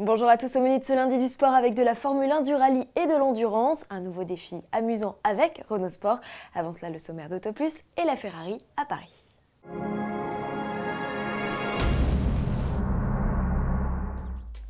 Bonjour à tous, au menu de ce lundi du sport avec de la Formule 1, du rallye et de l'endurance. Un nouveau défi amusant avec Renault Sport. Avant cela, le sommaire d'Auto Plus et la Ferrari à Paris.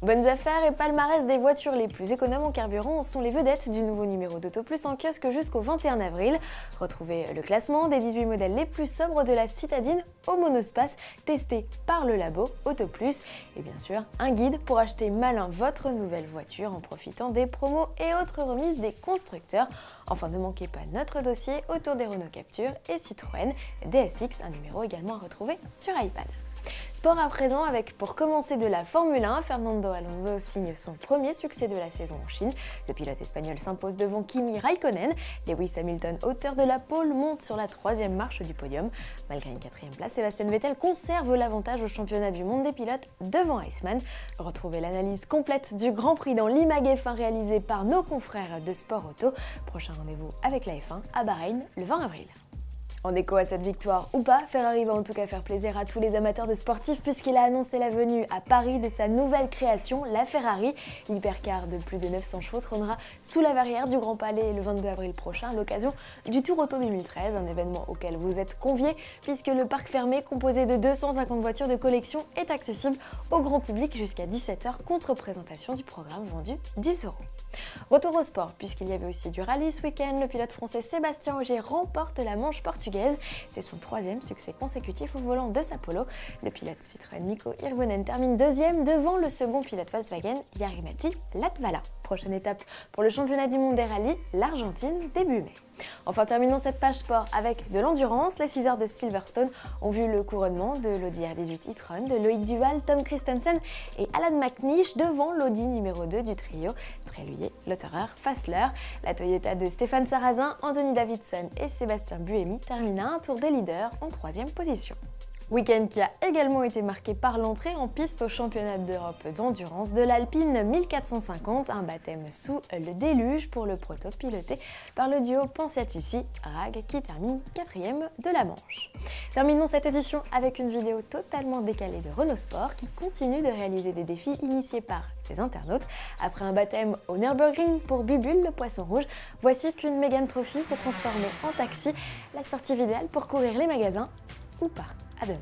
Bonnes affaires et palmarès des voitures les plus économes en carburant sont les vedettes du nouveau numéro d'Auto Plus en kiosque jusqu'au 21 avril. Retrouvez le classement des 18 modèles les plus sobres de la citadine au monospace testé par le labo Auto Plus. Et bien sûr, un guide pour acheter malin votre nouvelle voiture en profitant des promos et autres remises des constructeurs. Enfin, ne manquez pas notre dossier autour des Renault Captur et Citroën DSX, un numéro également à retrouver sur iPad. Sport à présent avec, pour commencer, de la Formule 1. Fernando Alonso signe son premier succès de la saison en Chine. Le pilote espagnol s'impose devant Kimi Raikkonen. Lewis Hamilton, auteur de la pole, monte sur la 3e marche du podium. Malgré une 4e place, Sebastian Vettel conserve l'avantage au championnat du monde des pilotes devant Iceman. Retrouvez l'analyse complète du Grand Prix dans l'IMAG F1 réalisé par nos confrères de Sport Auto. Prochain rendez-vous avec la F1 à Bahreïn le 20 avril. En écho à cette victoire ou pas, Ferrari va en tout cas faire plaisir à tous les amateurs de sportifs puisqu'il a annoncé la venue à Paris de sa nouvelle création, la Ferrari. L'hypercar de plus de 900 chevaux trônera sous la verrière du Grand Palais le 22 avril prochain à l'occasion du Tour Auto 2013, un événement auquel vous êtes conviés puisque le parc fermé composé de 250 voitures de collection est accessible au grand public jusqu'à 17h contre présentation du programme vendu 10 €. Retour au sport, puisqu'il y avait aussi du rallye ce week-end, le pilote français Sébastien Ogier remporte la manche portugaise. C'est son 3e succès consécutif au volant de sa Polo. Le pilote Citroën Mikko Hirvonen termine 2e devant le second pilote Volkswagen Jari-Matti Latvala. Prochaine étape pour le championnat du monde des rallyes, l'Argentine début mai. Enfin, terminons cette page sport avec de l'endurance. Les 6 heures de Silverstone ont vu le couronnement de l'Audi R18 e-tron, de Loïc Duval, Tom Christensen et Alan McNish devant l'Audi numéro 2 du trio Tréluyer, Lotterer, Fassler. La Toyota de Stéphane Sarrazin, Anthony Davidson et Sébastien Buemi termina un tour des leaders en 3e position. Week-end qui a également été marqué par l'entrée en piste au championnat d'Europe d'endurance de l'Alpine 1450, un baptême sous le déluge pour le proto piloté par le duo Pensiatici-Rag qui termine 4e de la manche. Terminons cette édition avec une vidéo totalement décalée de Renault Sport qui continue de réaliser des défis initiés par ses internautes. Après un baptême au Nürburgring pour Bubule, le poisson rouge, voici qu'une Mégane Trophy s'est transformée en taxi, la sportive idéale pour courir les magasins ou pas. À demain.